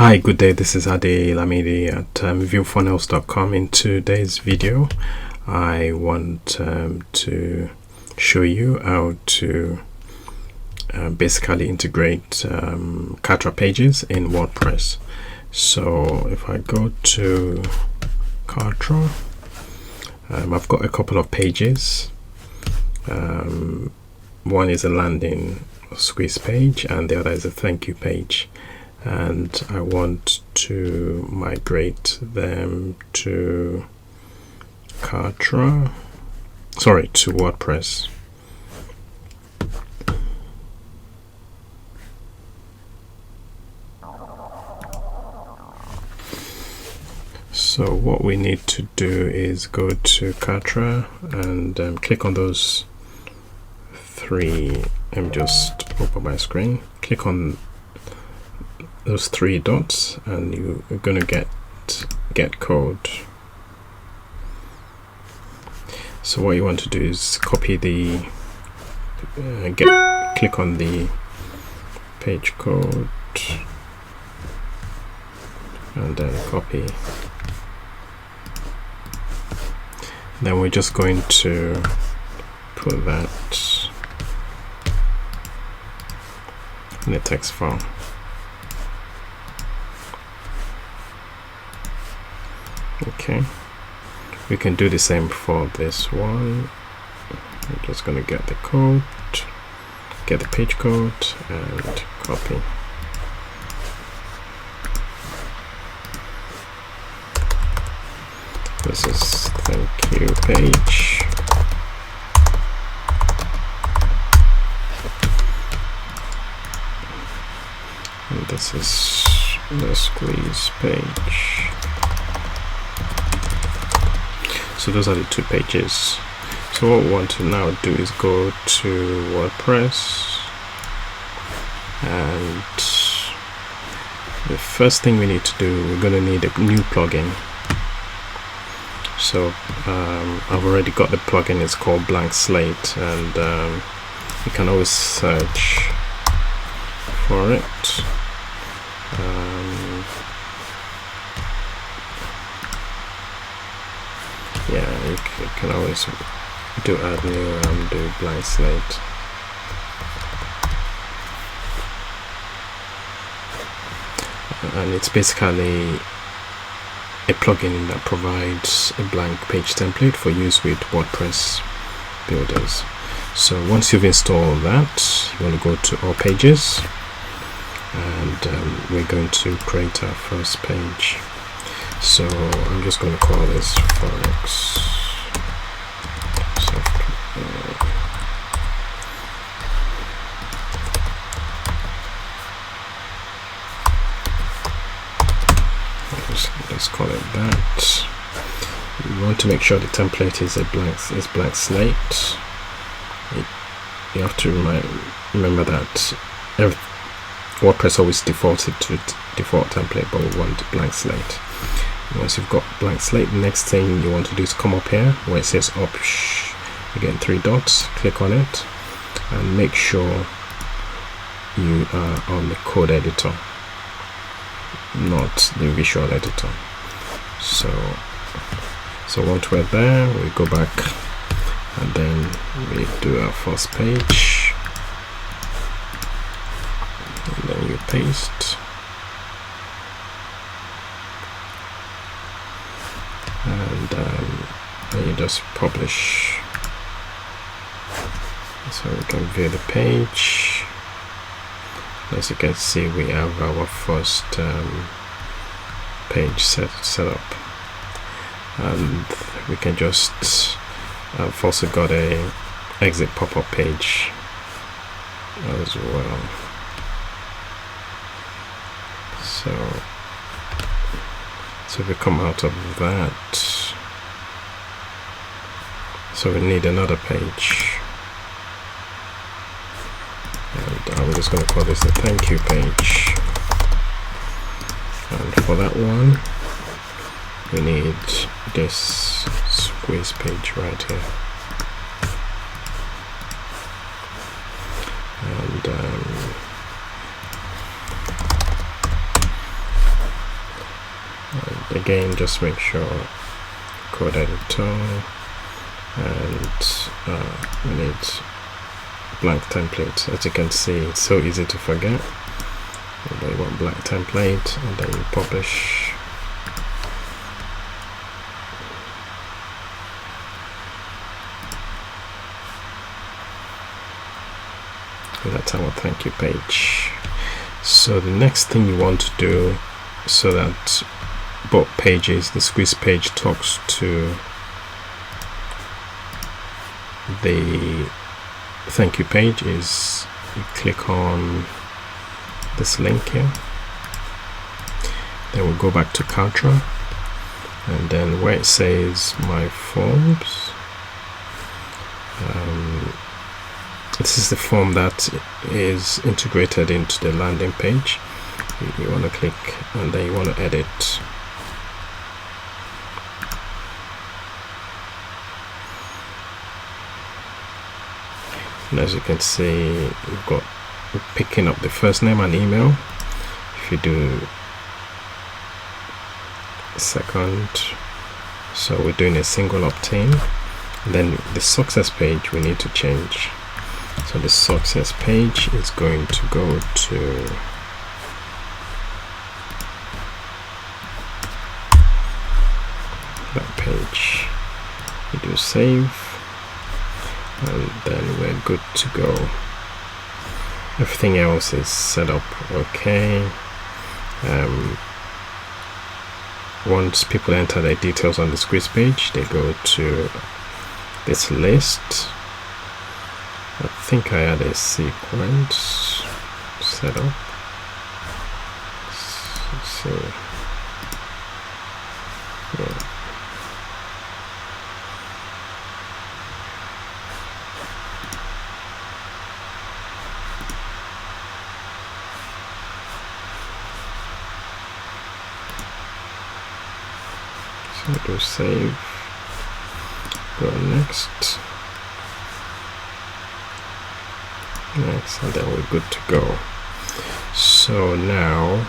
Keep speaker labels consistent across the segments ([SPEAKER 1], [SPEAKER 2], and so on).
[SPEAKER 1] Hi, good day. This is Ade Lamidi at viewfunnels.com. In today's video, I want to show you how to basically integrate Kartra Pages in WordPress. So if I go to Kartra, I've got a couple of pages. One is a landing squeeze page and the other is a thank you page. And I want to migrate them to to WordPress. So what we need to do is go to Kartra and click on those three. Let me just open my screen. Click on those three dots and you're going to get code. So what you want to do is copy the click on the page code and then copy. Then we're just going to put that in a text file. Okay, we can do the same for this one. I'm just going to get the code, get the page code and copy. This is thank you page. And this is the squeeze page. So those are the two pages. So what we want to now do is go to WordPress, and the first thing we need to do, we're going to need a new plugin. So I've already got the plugin. It's called Blank Slate, and you can always search for it. Yeah, you can always do add new do Blank Slate. And it's basically a plugin that provides a blank page template for use with WordPress builders. So once you've installed that, you want to go to all pages, and we're going to create our first page. So I'm just going to call this Forex software. Let's call it that. You want to make sure the template is blank slate. You have to remember that WordPress always defaulted to default template, but we want blank slate. Once you've got blank slate, the next thing you want to do is come up here where it says again, three dots, click on it and make sure you are on the code editor, not the visual editor. So once we're there, we go back and then we do our first page, and then you paste. And you just publish, so we can view the page. As you can see, we have our first page set up, and we can just I've also got a exit pop-up page as well. So if we come out of that, so we need another page, and I'm just going to call this the thank you page. And for that one, we need this squeeze page right here. And again, just make sure code editor, and we need blank template. As you can see, it's so easy to forget. And then you want blank template, and then you publish. And that's our thank you page. So the next thing you want to do, so that both pages, the squeeze page talks to the thank you page, is you click on this link here, then we'll go back to Kartra, and then where it says my forms, this is the form that is integrated into the landing page. You want to click, and then you want to edit. And as you can see, we're picking up the first name and email. If you do second, so we're doing a single opt-in. Then the success page we need to change. So the success page is going to go to that page. We do save, and then we're good to go. Everything else is set up okay. Once people enter their details on the squeeze page, they go to this list. I think I had a sequence set up. So yeah. So do save, go next, and then we're good to go. So now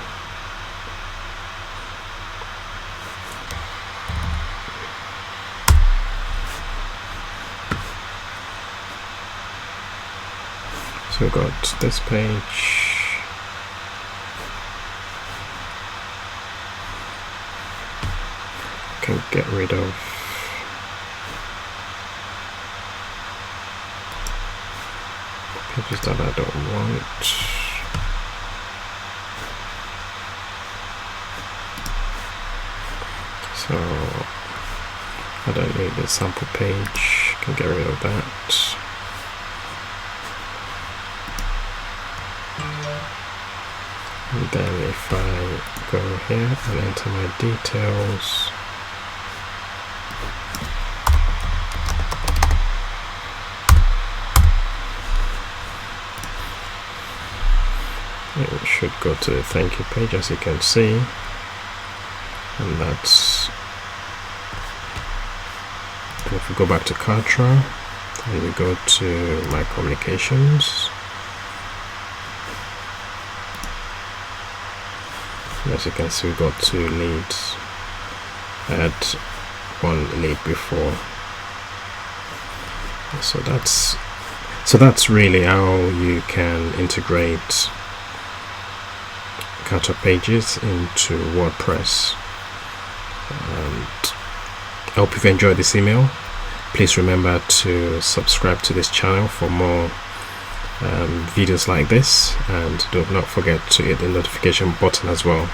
[SPEAKER 1] so we've got this page. Can get rid of pages that I don't want. So I don't need the sample page, can get rid of that. And then if I go here and enter my details, it should go to the thank you page, as you can see, and that's. And if we go back to Kartra and we go to my communications, and as you can see, we got 2 leads. I had 1 lead before, so that's really how you can integrate Kartra Pages into WordPress. And I hope you've enjoyed this email. Please remember to subscribe to this channel for more videos like this, and do not forget to hit the notification button as well.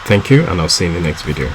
[SPEAKER 1] Thank you, and I'll see you in the next video.